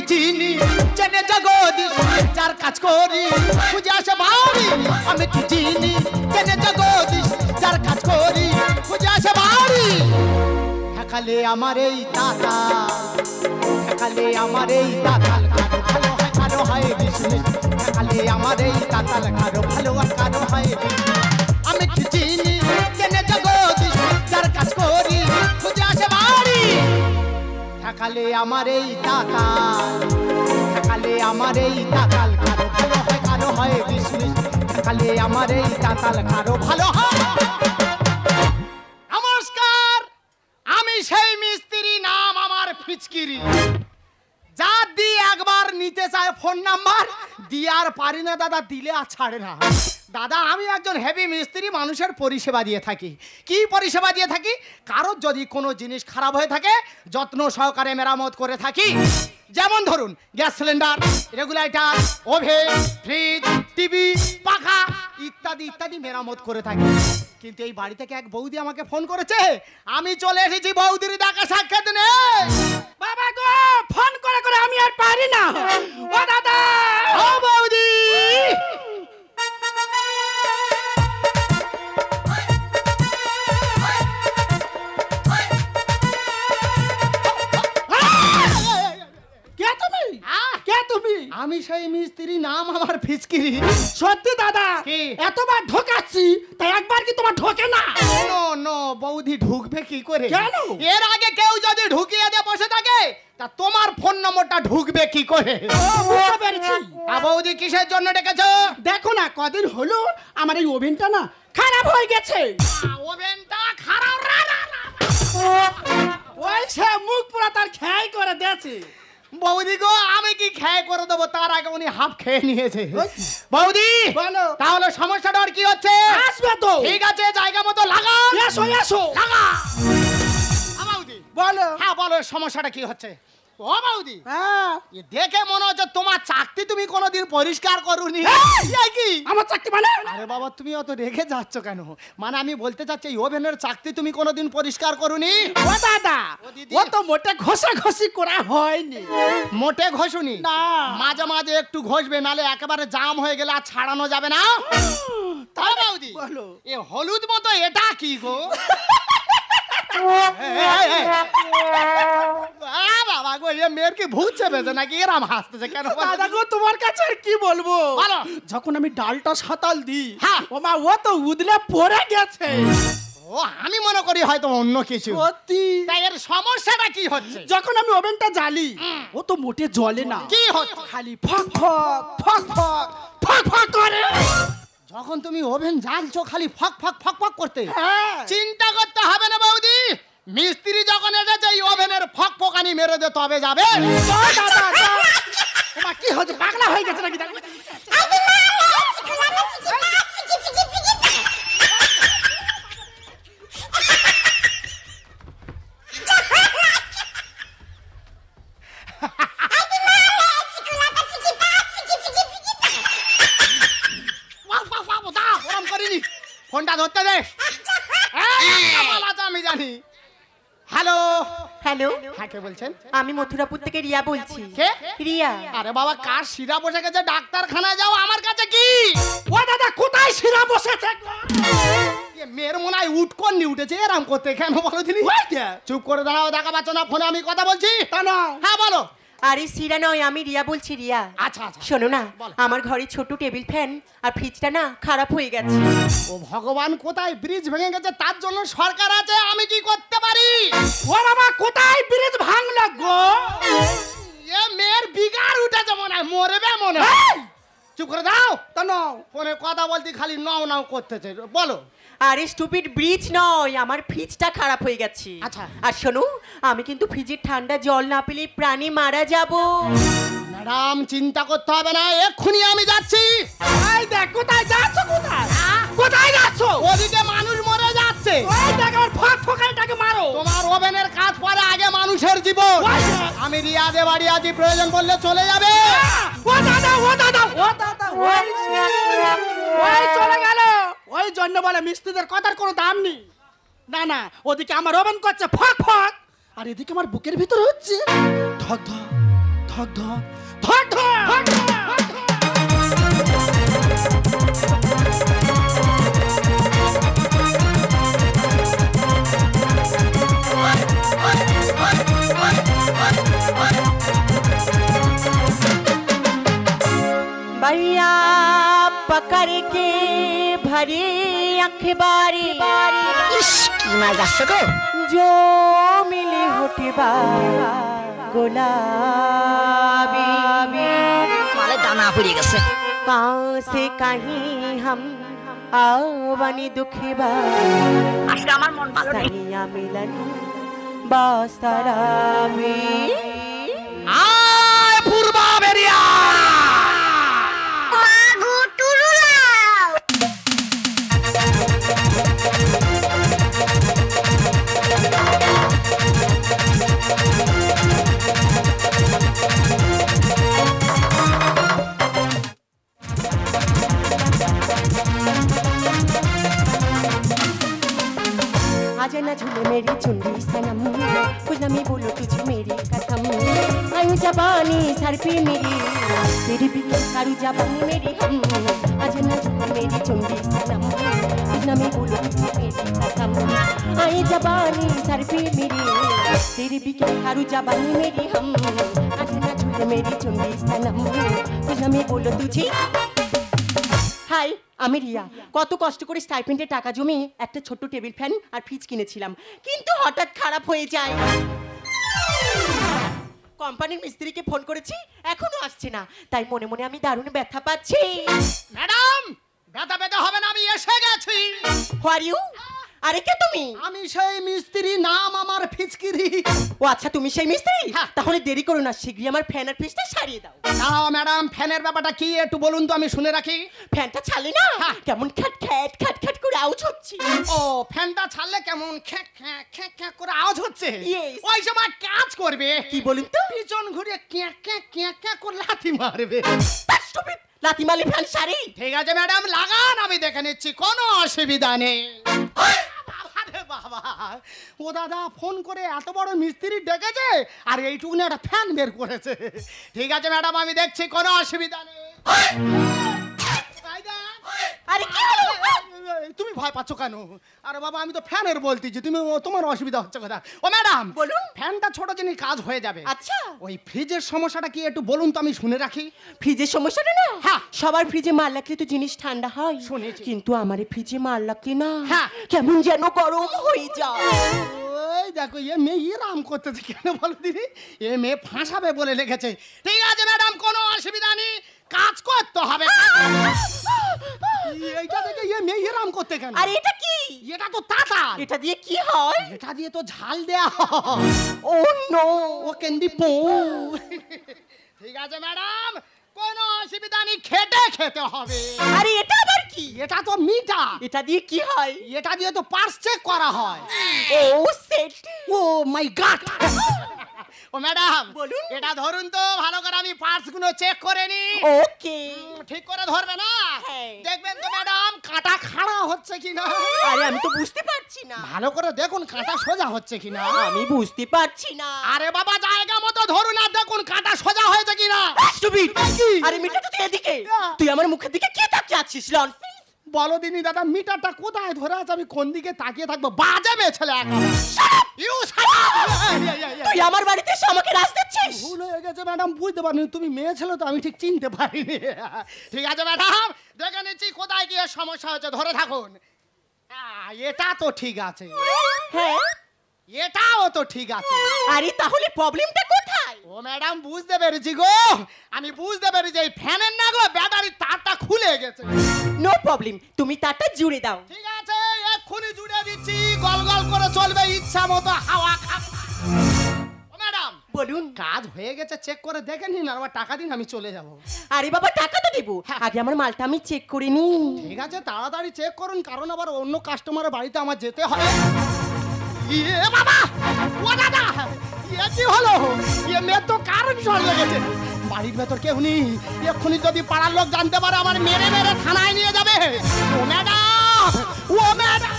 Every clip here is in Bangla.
কি চিনি জেনে জগদীশ যার কাজ করি খুঁজে আসে বাড়ি আমি কি চিনি জেনে জগদীশ যার কাজ করি খুঁজে আসে বাড়ি ঠেকালে আমার এই দাদা ঠেকালে আমার এই দাদাল কারো ভালো হয় কারো হয় বিজনেস ঠেকালে আমার এই দাদাল কারো ভালো আর কারো হয় আমি কি চিনি জেনে জগদীশ যার কাজ করি খুঁজে আসে বাড়ি ঠেকালে আমার এই দাদাল ঠেকালে আমার এই দাদাল কারো ভালো হয় কারো হয় বিজনেস ঠেকালে আমার এই দাদাল কারো ভালো হয় নমস্কার আমি সেই মিস্ত্রি নাম আমার ফিচকিরি যা দি একবার নিতে চায় ফোন নাম্বার দিয়ে আর পারি না দাদা দিলে আর ছাড়ে না দাদা আমি একজন হেভি মিস্ত্রি মানুষের পরিষেবা দিয়ে থাকি কি পরিষেবা দিয়ে থাকি কারোর যদি কোনো জিনিস খারাপ হয়ে থাকে যত্ন সহকারে মেরামত করে থাকি যেমন ধরুন gas cylinder regulator oven fridge TV পাখা ইত্যাদি ইত্যাদি মেরামত করে থাকি কিন্তু এই বাড়ি থেকে এক বৌদি আমাকে ফোন করেছে আমি চলে এসেছি বৌদির দেখা সাক্ষাৎ নেই বাবা গো ফোন করে করে আমি আর পারি না ও দাদা ও বৌদি কে তুমি কে তুমি আমি সেই মিস্ত্রি নাম আমার ফিচকিরি সত্যি দাদা কি? এতবার ঢোকাচ্ছি তাই একবার কি তোমার ঢোকে না নো নো বৌদি ঢুকবে কি করে কেন? এর আগে কেউ যদি ঢুকিয়ে দিয়ে বসে থাকে তা তোমার ফোন নম্বরটা ঢুকবে কি করে বুঝতে পেরেছি বৌদি কিসের জন্য ডেকেছো দেখো না কদিন হলো আমার এই ওভেনটা না খারাপ হয়ে গেছে ওভেনটা খারাপ ওই সে মুখ পুরো তার খেয়াই করে দিয়েছে বৌদি গো আমি কি খেয়ে করে দেবো তার আগে উনি হাফ খেয়ে নিয়েছে বৌদি বলো তাহলে সমস্যাটা আর কি হচ্ছে আসবে তো ঠিক আছে জায়গা মতো লাগা এসো এসো লাগা বৌদি বলো হ্যাঁ বলো সমস্যাটা কি হচ্ছে ও বৌদি হ্যাঁ এ দেখে মনে হচ্ছে তোমার চাকতি তুমি কোনোদিন পরিষ্কার করুনি কি আমার চাকরি মানে আরে বাবা তুমি অত রেখে যাচ্ছ কেন মানে আমি বলতে চাচ্ছি এই ওভেনের চাকতি তুমি কোনোদিন পরিষ্কার করুনি ও দাদা ও দিদি। ও তো মোটে ঘষাঘষি করা হয়নি মোটে ঘষুনি না। মাঝে মাঝে একটু ঘষবে নালে একেবারে জাম হয়ে গেলে আর ছাড়ানো যাবে না তাই বৌদি বলো এ হলুদ মতো এটা কি গো বাবা গো এ মেয়ের কি ভূত চেপেছে নাকি এরম হাসতেছে কেন দাদা গো তোমার কাছে আর কি বলবো বলো। যখন আমি ডালটা সাতাল দিই হ্যাঁ। ও মা ও তো উদলে পড়ে গেছে ও আমি মনে করি হয়তো অন্য কিছু সত্যি তাই এর সমস্যাটা কি হচ্ছে যখন আমি ওভেনটা জ্বালি ও তো মোটে জ্বলে না কি হচ্ছে খালি ফক ফক ফক ফক ফক ফক করে যখন তুমি ওভেন জ্বালছো খালি ফক ফক ফক ফক করতে হ্যাঁ চিন্তা করতে হবে না বৌদি মিস্ত্রি যখন এসেছে এই ওভেনের ফক ফকানি মেরে দে তবে যাবে ওমা কি হচ্ছে পাগলা হয়ে গেছে নাকি দেখো ওরম করিনি ফোনটা ধরতে দে আমি জানি হ্যালো হ্যালো হ্যাঁ কে বলছেন আমি মথুরাপুর থেকে রিয়া বলছি কে রিয়া আরে বাবা কার শিরা বসে গেছে ডাক্তারখানায় যাও আমার কাছে কি ও দাদা কোথায় শিরা বসেছে এ মেয়ের মনে হয় উঠকন্নি উঠেছে এরম করতে কেন বলো দিনি চুপ করে দাঁড়াও দেখা পাচ্ছ না ফোনে আমি কথা বলছি তা না হ্যাঁ বলো আরে সিরা নয় আমি রিয়া বলছি রিয়া আচ্ছা আচ্ছা শোনো না বলো। আমার ঘরে ছোট টেবিল ফ্যান আর ফ্রিজটা না খারাপ হয়ে গেছে ও ভগবান কোথায় ব্রিজ ভেঙে গেছে তার জন্য সরকার আছে আমি কি করতে পারি ও বাবা কোথায় ব্রিজ ভাঙলো গো এ মেয়ের বিগার উঠেছে মনে হয় মরবে মনে হয় চুপ করে দাও তা না ফোনে কথা বলতে খালি নাও নাও করতেছে বলো আরে স্টুপিড ব্রিজ নয় আমার ফ্রিজটা খারাপ হয়ে গেছে আচ্ছা। আর শোনো আমি কিন্তু ফ্রিজের ঠান্ডা জল না পেলে প্রাণী মারা যাব ম্যাডাম চিন্তা করতে হবে না এক্ষুনি আমি যাচ্ছি এই দেখ কোথায় যাচ্ছ কোথায় যাচ্ছ ওদিকে মানুষ মরে যাচ্ছে ওই দেখ আমার ফক ফকাইটাকে মারো তোমার ওভেনের কাজ পরে আগে মানুষের জীবন আমি রিয়াদে বাড়ি আছি প্রয়োজন বললে চলে যাবে ও দাদা ও দাদা ও দাদা ওই চলে গেল ওই জন্য বলে মিস্ত্রিদের কথার কোনো দাম নেই না না ওদিকে আমার ওভেন করছে ফক ফক আর এদিকে আমার বুকের ভিতর হচ্ছে ধক ধক ধর ধর ধর ধর भैया पकड़ के भरी अखबारी जो मिली होठबा गुलाबी माले दाना पड़ी गए कहाँ से कहीं हम आवनी दुखबा आज का हमार मन भालो नहीं सैया मिलन बासराबी आय पूर्वा बेरिया आगो टुरुला आजा ना झूले मेरी चुंडी सनम कुछ नमी बोलो तुझे मेरी कसम आयु जबानी सर पे मेरी भी सारू जबानी मेरी हम आजा ना झूले मेरी चुंडी सनम कुछ नमी बोलो तुझे मेरी कसम आयु जबानी सर पे मेरी भी सारू जबानी मेरी हम आजा ना झूले मेरी चुंडी सनम कुछ नमी बोलो तुझे হাই আমি রিয়া কত কষ্ট করে স্টাইপেন্ডে টাকা জমিয়ে একটা ছোট্ট টেবিল ফ্যান আর ফ্রিজ কিনেছিলাম কিন্তু হঠাৎ খারাপ হয়ে যায় কোম্পানির মিস্ত্রিকে ফোন করেছি এখনো আসছে না তাই মনে মনে আমি দারুণ ব্যথা পাচ্ছি ম্যাডাম ব্যথা ব্যথা হবে না আমি এসে গেছি হু আর ইউ আরে কে তুমি আমি সেই মিস্ত্রি নাম আমার ফিচকিরি ও আচ্ছা তুমি সেই মিস্ত্রি হ্যাঁ। তাহলে দেরি করো না শীঘ্রই আমার ফ্যান আর ফ্রিজটা সারিয়ে দাও দাও ম্যাডাম ফ্যানের ব্যাপারটা কি একটু বলুন তো আমি শুনে রাখি ফ্যানটা ছাড়লে না হ্যাঁ। কেমন খ্যাট খ্যাট খ্যাট খ্যাট করে আওয়াজ হচ্ছে ও ফ্যানটা ছাড়লে কেমন খ্যাক খ্যাক খ্যাক খ্যাক করে আওয়াজ হচ্ছে Yes. ওই সময় কাজ করবে কি বলুন তো পিছন ঘুরে ক্যাক ক্যাক ক্যাক ক্যাক করে লাথি মারবে স্টুপিড লাথি মারলে ফ্যান সারি ঠিক আছে ম্যাডাম লাগান আমি দেখে নিচ্ছি কোনো অসুবিধা নেই আরে বাবা ও দাদা ফোন করে এত বড় মিস্ত্রি ডেকেছে আর এইটুকুনি একটা ফ্যান বের করেছে ঠিক আছে ম্যাডাম আমি দেখছি কোনো অসুবিধা নেই আরে কি হলো তুমি ভয় পাচ্ছ কেন আরে বাবা আমি তো ফ্যানের বলতেছি তুমি তোমার অসুবিধা হচ্ছে কথা ও ম্যাডাম বলুন। ফ্যানটা ছোট জিনিস কাজ হয়ে যাবে আচ্ছা ওই ফ্রিজের সমস্যাটা কি একটু বলুন তো আমি শুনে রাখি ফ্রিজের সমস্যাটা না হ্যাঁ। সবার ফ্রিজে মাল রাখলে তো জিনিস ঠান্ডা হয় শুনেছি। কিন্তু আমার এই ফ্রিজে মাল রাখলে না হ্যাঁ। কেমন যেন গরম হয়ে যায় ওই দেখো এ মেয়ে ইরাম করতেছে কেন বলো দিদি এ মেয়ে ফাঁসাবে বলে লেগেছে ঠিক আছে ম্যাডাম কোনো অসুবিধা নেই কাজ করতে হবে এইটা দেখে এ মেয়ে ইরাম করতে কেন আর এটা কি এটা তো তাতা এটা দিয়ে কি হয় এটা দিয়ে তো ঝাল দেয়া হয় ও নো ও ক্যান্ডি পো ঠিক আছে ম্যাডাম কোনো অসুবিধা নেই খেটে খেতে হবে আরে এটা আবার কি এটা তো মিঠা এটা দিয়ে কি হয় এটা দিয়ে তো পার্স চেক করা হয় ও সেট ও মাই গড ও ম্যাডাম বলুন। এটা ধরুন তো ভালো করে আমি পার্স গুলো চেক করে নি ওকে ঠিক করে ধরবে না হ্যাঁ। দেখবেন তো ম্যাডাম কাঁটা খাড়া হচ্ছে কিনা আরে আমি তো বুঝতে পারছি না ভালো করে দেখুন কাঁটা সোজা হচ্ছে কিনা আমি বুঝতে পারছি না আরে বাবা জায়গা মতো ধরুন আর দেখুন কাঁটা সোজা হয়েছে কিনা স্টুপিড কি? আরে মিটা তো তুই এদিকে না। তুই আমার মুখের দিকে কি তাকিয়ে আছিস লন বলো দিনি দাদা মিটারটা কোথায় ধরে আছে আমি কোন দিকে তাকিয়ে থাকবো বাজে মেয়ে ছেলে ইউ তুই আমার বাড়িতে এসে আমাকে রাস্তা দিচ্ছিস ভুল হয়ে গেছে ম্যাডাম বুঝতে পারিনি তুমি মেয়ে ছেলে তো আমি ঠিক চিনতে পারিনি ঠিক আছে ম্যাডাম দেখে নিচ্ছি কোথায় গিয়ে সমস্যা হচ্ছে ধরে থাকুন এটা তো ঠিক আছে হ্যাঁ এটাও তো ঠিক আছে আরে তাহলে প্রবলেমটা কোথায় ও ম্যাডাম বুঝতে পেরেছি গো আমি বুঝতে পেরেছি এই ফ্যানের না গো ব্যাটারির তারটা খুলে গেছে নো প্রবলেম তুমি তারটা জুড়ে দাও ঠিক আছে এক্ষুনি জুড়ে দিচ্ছি গল গল করে চলবে ইচ্ছা মতো হাওয়া খাপ ও ম্যাডাম বলুন কাজ হয়ে গেছে চেক করে দেখে নিন আর আবার টাকা দিন আমি চলে যাব আরে বাবা টাকা তো দেবো আগে আমার মালটা আমি চেক করে নি ঠিক আছে তাড়াতাড়ি চেক করুন কারণ আবার অন্য কাস্টমারের বাড়িতে আমার যেতে হবে ইয়ে বাবা ও দাদা ইয়ে কি হলো ইয়ে মেয়ে তো কারেন্ট শর্ট লেগেছে বাড়ির ভেতর কেউ নেই এক্ষুনি যদি পাড়ার লোক জানতে পারে আমার মেরে মেরে থানায় নিয়ে যাবে ও ম্যাডাম ও ম্যাডাম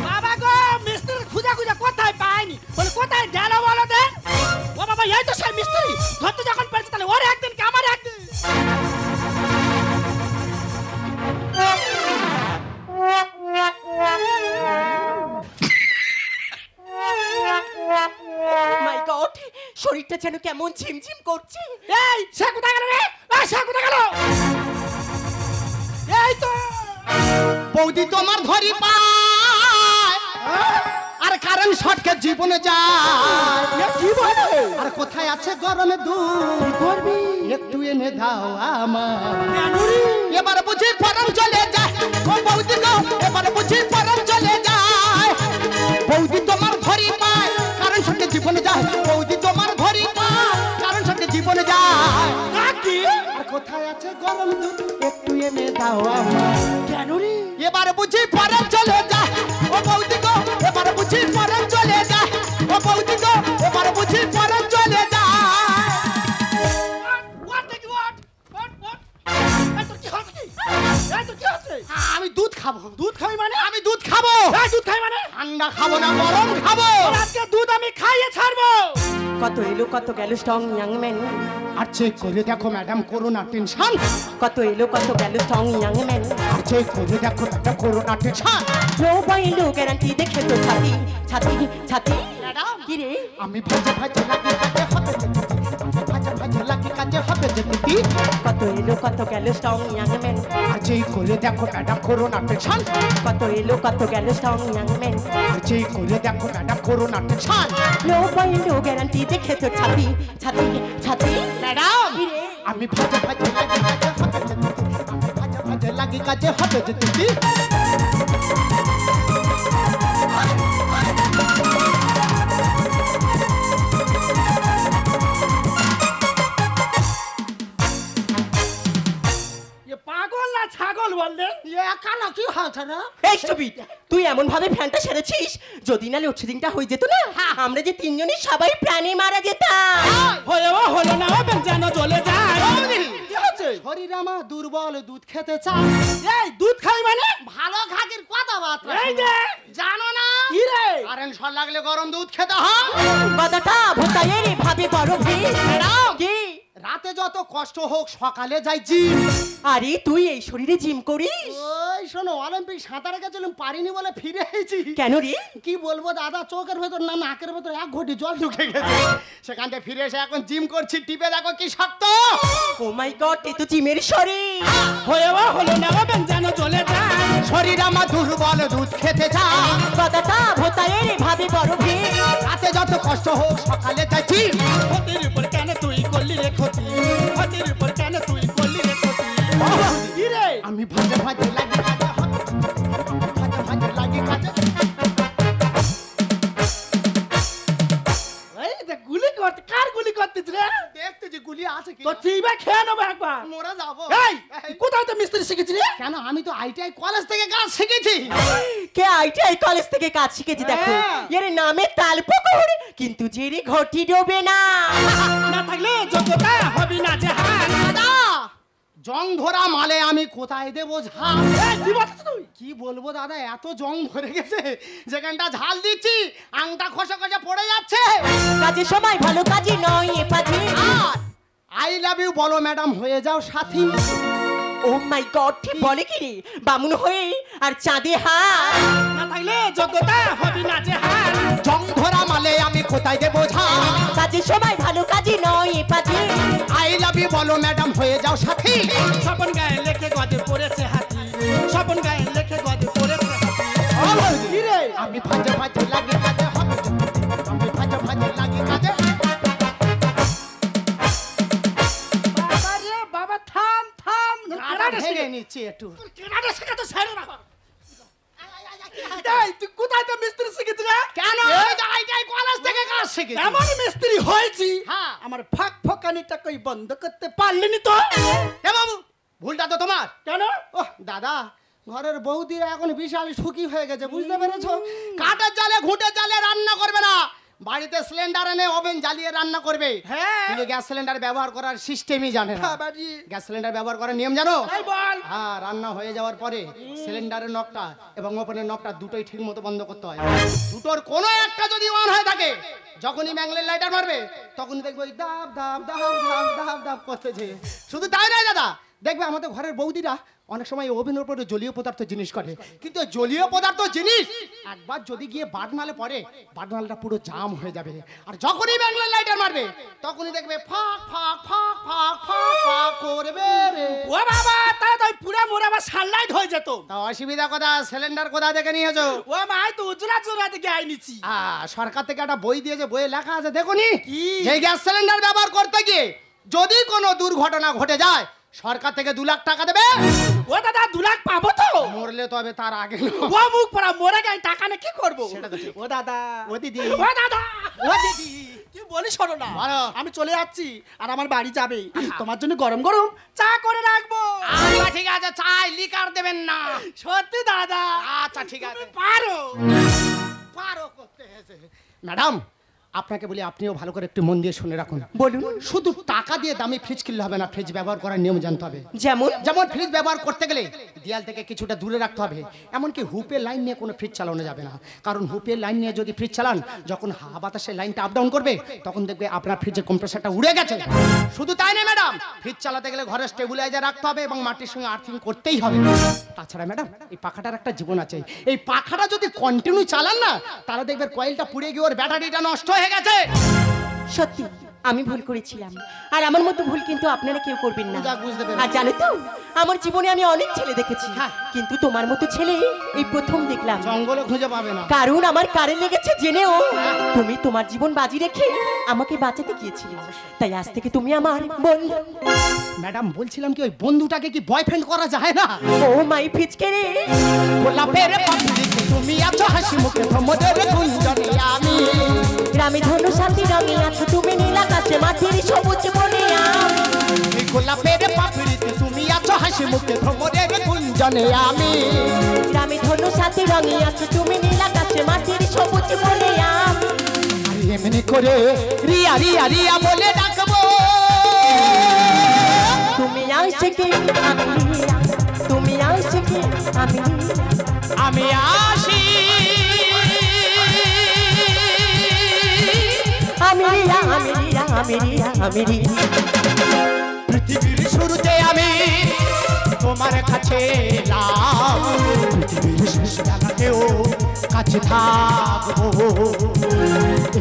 বাবা গো মিস্ত্রি খুঁজে খুঁজে কোথায় পাইনি বলে কোথায় গেল বলো দে শরীরটা যেন কেমন ঝিমঝিম করছে। এই সে কোথায় গেল রে? এই সে কোথায় গেল? এই তো বৌদি তোমার ধরি পায় আর কারেন্ট শর্টকে জীবনে যায়। কি বলে? আর কোথায় আছে গরমে দুধ করবি একটু এনে দাও আমার। নানুরি এবার বুঝি পরম চলে যায় ও বৌদি গো, এবার বুঝি পরম চলে যায়। বৌদি তোমার ধরি পায় কারেন্ট শর্টকে জীবনে যায়। বৌদি তোমার ধরি পায় কারেন্ট শর্টকে জীবনে যায়। কাকি আর কোথায় আছে গরম দুধ একটু এনে দাও আমার। নানুরি এবার বুঝি পরম চলে যায় ও বৌদি গো, এবার বুঝি পরম চলে যায় ও বৌদি গো, এবার বুঝি পরম চলে যায়। What? এই তোর কি হচ্ছে কি? এই তোর কি হচ্ছে? আমি দুধ খাবো। দুধ খাবি মানে? আমি দুধ খাবো। এই দুধ খাই মানে? ঠান্ডা খাবো না, গরম খাবো। তোর আজকে দুধ আমি খাইয়ে ছাড়বো। কত এলো কত গেল স্ট্রং ইয়াং ম্যান। আর চেক করে দেখো ম্যাডাম, করো না টেনশন। কত এলো কত গেল স্ট্রং ইয়াং ম্যান। আর চেক করে দেখো ম্যাডাম, করো না টেনশন। নো বাই লো গ্যারান্টি দেখে তো ছাতি ছাতি ছাতি। ম্যাডাম কি রে? আমি ভাজে ভাজে লাগে কাজে হবে যেতে, ভাজে ভাজে লাগে কাজে হবে যেতে। কত এলো কত গেল স্ট্রং ইয়াং ম্যান। আর চেক করে দেখো ম্যাডাম, করো না টেনশন। কত এলো কত গেল স্ট্রং ইয়াং ম্যান। আর চেক করে দেখো ম্যাডাম, করো না টেনশন। নো বাই লো গ্যারান্টি দেখে তো ছাতি ছাতি ছাতি। ম্যাডাম কি রে? আমি ভাজে ভাজে লাগে কাজে হবে যেতে, আমি ভাজে ভাজে লাগে কাজে হবে যেতে। এ পাগল না ছাগল বল দে? একানা কি হয়েছে না? এই স্টুপিড, তুই এমন ভাবে ফ্যানটা সেরেছিস যদি না লোডশেডিংটা হয়ে যেত না, আমরা যে তিনজনই সবাই প্রাণে মারা যেতাম। হলো না হবে যেন চলে যায়। কি হচ্ছে? শরীর আমার দুর্বল, দুধ খেতে চায়। এই দুধ খাই মানে? ভালো খাকির কথাবার্তা এই যে জানো না? কি রে? কারেন্ট শর্ট লাগলে গরম দুধ খেতে হয়। কথাটা ভোতাইয়ে রে ভাবে বড় ভিড়। ম্যাডাম কি? রাতে যত কষ্ট হোক সকালে যাই জিম। আরে তুই এই শরীরে জিম করিস? ওই শোনো, অলিম্পিক সাঁতারে গেছিলাম, পারিনি বলে ফিরে এসেছি। কেন রে? কি বলবো দাদা, চোখের ভেতর না নাকের ভেতর এক ঘটি জল ঢুকে গেছে। সেখান থেকে ফিরে এসে এখন জিম করছি। টিপে দেখো কি শক্ত। ও মাই গড, এ তো জিমের শরীর। হলো না হবে যেন চলে যায়। শরীর আমার দুর্বল, দুধ খেতে চায়। কথাটা ভোতাইয়ে রে ভাবে বড় ভিড়। রাতে যত কষ্ট হোক সকালে যাই জিম। ক্ষতির উপর কেন তুই করলি রে ক্ষতি? ক্ষতির উপর কেন তুই করলি রে ক্ষতি? কি রে? আমি ভাজে ভাজে লাগি কাজে হবে, ভাজে ভাজে লাগি কাজে। এই দেখ গুলি করতে, কার গুলি করতেছ রে? দেখতে যে গুলি আছে কি তো চিবা খেয়ে নেবো একবার। মোরা যাবো। এই কোথায় তো মিস্ত্রি শিখেছি রে? কেন, আমি তো আইটিআই কলেজ থেকে কাজ শিখেছি। কে আইটিআই কলেজ থেকে কাজ শিখেছি দেখো। হ্যাঁ। এর নামে তালপুকুর, কিন্তু জেরি ঘটি ডোবে না। না থাকলে যোগ্যতা হবি না যে হাল। দাদা জং ধরা মালে আমি কোথায় দেবো ঝাল? এই কি বলছিস তুই? কি বলবো দাদা, এত জং ধরে গেছে, যেখানটা ঝাল দিচ্ছি আংটা খসে খসে পড়ে যাচ্ছে। কাজের সময় ভালো কাজই নয় এ পাজি। আর আই লাভ ইউ বলো ম্যাডাম, হয়ে যাও সাথী। ও মাই গড, ঠিক বলে কি রে? বামুন হয়ে আর চাঁদে হাত। না থাকলে যোগ্যতা হবি না যে হাল। জং ধরা মালে আমি কোথায় দেবো ঝাল? কাজের সময় ভালো কাজই নয় এ পাজি। আই লাভ ইউ বলো ম্যাডাম, হয়ে যাও সাথী। স্বপন গায়ে লেখে গদে পড়েছে হাতি। স্বপন গায়ে লেখে গদে পড়েছে হাতি। কি রে? আমি ভাজে ভাজে লাগে কাজে হবে, আমি ভাজে ভাজে লাগে কাজে। বাবা রে বাবা, থাম থাম। গাড়া ভেঙে নিচ্ছি একটু। কেনাটা শেখাতে ছাড়ো না। এই তুই কোথায় তো মিস্ত্রি শিখেছি রে? কেন, আমি তো আইটিআই কলেজ থেকে কাজ শিখেছি। এমন মিস্ত্রি হয়েছি, হ্যাঁ। আমার ফাঁক ফোকানিটা কই বন্ধ করতে পারলিনি তো? এ বাবু, ভুলটা তো তোমার। কেন? ওহ দাদা, ঘরের বৌদিরা এখন বিশাল সুখী হয়ে গেছে, বুঝতে পেরেছো? কাঠের জালে ঘুঁটে জালে রান্না করবে না, বাড়িতে সিলিন্ডার এনে ওভেন জ্বালিয়ে রান্না করবে। হ্যাঁ। কিন্তু গ্যাস সিলিন্ডার ব্যবহার করার সিস্টেমই জানে না। বাবাজি। গ্যাস সিলিন্ডার ব্যবহার করার নিয়ম জানো? এই বল। হ্যাঁ, রান্না হয়ে যাওয়ার পরে সিলিন্ডারের নবটা এবং ওভেনের নবটা দুটোই ঠিক মতো বন্ধ করতে হয়। দুটোর কোনো একটা যদি অন হয়ে থাকে, যখনই ম্যাংলের লাইটার মারবে তখনই দেখবে ওই দাব দাব দাব দাব দাব দাব করতেছে। শুধু তাই নয় দাদা, দেখবে আমাদের ঘরের বৌদিরা অনেক সময় ওভেনের উপরে জলীয় পদার্থ জিনিস করে, কিন্তু জলীয় পদার্থ জিনিস একবার যদি গিয়ে বাটনালে পড়ে বাটনালটা পুরো জাম হয়ে যাবে আর যখনই ব্যাঙ্গলোর লাইটার মারবে তখনই দেখবে ফাঁক ফাঁক ফাঁক ফাঁক ফাঁক ফাঁক করবে রে। ও বাবা তাহলে তো পুরো মোড় আবার সানলাইট হয়ে যেত। তা অসুবিধা কোথা? সিলিন্ডার কোথা থেকে নিয়েছো? ও মা তো উজলা চুরা থেকে আইনিছি। সরকার থেকে একটা বই দিয়েছে, বইয়ে লেখা আছে দেখুনি কি? যে গ্যাস সিলিন্ডার ব্যবহার করতে গিয়ে যদি কোনো দুর্ঘটনা ঘটে যায় সরকার থেকে 2 লাখ টাকা দেবে। ও দাদা 2 লাখ পাবো তো? মরলে তবে তার আগে ও মুখ পড়া মরে গেলে টাকা নিয়ে কি করবো? সেটা তো ঠিক। ও দাদা ও দিদি ও দাদা ও দিদি কি বলি শোনো না, বলো। আমি চলে যাচ্ছি আর আমার বাড়ি যাবে, তোমার জন্য গরম গরম চা করে রাখবো। আচ্ছা ঠিক আছে, চাই লিকার দেবেন না। সত্যি দাদা? আচ্ছা ঠিক আছে, পারো পারো করতে হয়েছে। ম্যাডাম আপনাকে বলি আপনিও ভালো করে একটু মন দিয়ে শুনে রাখুন। বলুন। শুধু টাকা দিয়ে দামি ফ্রিজ কিনলে হবে না, ফ্রিজ ব্যবহার করার নিয়ম জানতে হবে। যেমন? যেমন ফ্রিজ ব্যবহার করতে গেলে দেয়াল থেকে কিছুটা দূরে রাখতে হবে। এমনকি হুপের লাইন নিয়ে কোনো ফ্রিজ চালানো যাবে না, কারণ হুপের লাইন নিয়ে যদি ফ্রিজ চালান যখন হাওয়া বাতাসের লাইনটা আপ ডাউন করবে তখন দেখবে আপনার ফ্রিজের কম্প্রেসারটা উড়ে গেছে। শুধু তাই না ম্যাডাম, ফ্রিজ চালাতে গেলে ঘরে স্টেবিলাইজার রাখতে হবে এবং মাটির সঙ্গে আর্থিং করতেই হবে। তাছাড়া ম্যাডাম এই পাখাটার একটা জীবন আছে, এই পাখাটা যদি কন্টিনিউ চালান না তাহলে দেখবেন কয়েলটা পুড়ে গিয়ে ওর ব্যাটারিটা নষ্ট হয়ে গেছে। সত্যি আমি ভুল করেছিলাম, আর আমার মতো ভুল কিন্তু আপনারা কেউ করবেন না। যাক, বুঝতে পেরেছি। আর জানো তো আমার জীবনে আমি অনেক ছেলে দেখেছি, হ্যাঁ। কিন্তু তোমার মতো ছেলে এই প্রথম দেখলাম। জঙ্গলে খুঁজে পাবে না। কারণ আমার কারে লেগেছে জেনেও তুমি তোমার জীবন বাজি রেখে আমাকে বাঁচাতে গিয়েছিলে, তাই আজ থেকে তুমি আমার বন্ধু। ম্যাডাম বলছিলাম কি ওই বন্ধুটাকে কি বয়ফ্রেন্ড করা যায় না? ও মাই ফিচকে রে, গোলাপের পাপড়িতে তুমি আছো হাসি মুখে ভ্রমদের গুঞ্জনে আমি। গ্রামে ধনু সাথী রঙে আছো তুমি নীল আকাশে মাটির সবুজ বনে আমি। এই গোলাপের পাপড়িতে তুমি আছো হাসি মুখে ভ্রমদের গুঞ্জনে আমি। গ্রামে ধনু সাথী রঙে আছো তুমি নীল আকাশে মাটির সবুজ বনে আমি। আর এমনি করে রিয়া রিয়া রিয়া বলে ডাকবো। তুমি আশিকে আমি রিয়া, তুমি আশিকে আমি আমি আসি আমি রিয়া আমি রিয়া আমি রিয়া আমি রিয়া। পৃথিবীর শুরুতে আমি তোমার কাছে এলাম, পৃথিবীর শেষ বেলাতেও কাছে থাকবো।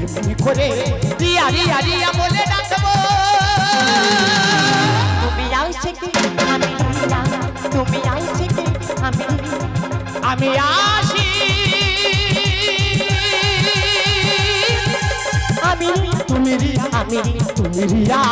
এমনি করে রিয়া রিয়া রিয়া বলে ডাকবো। তুমি আশিকে আমি রিয়া, তুমি আশিকে আমি রিয়া। আমি আসি আমি তুমি রিয়া আমি তুমি রিয়া।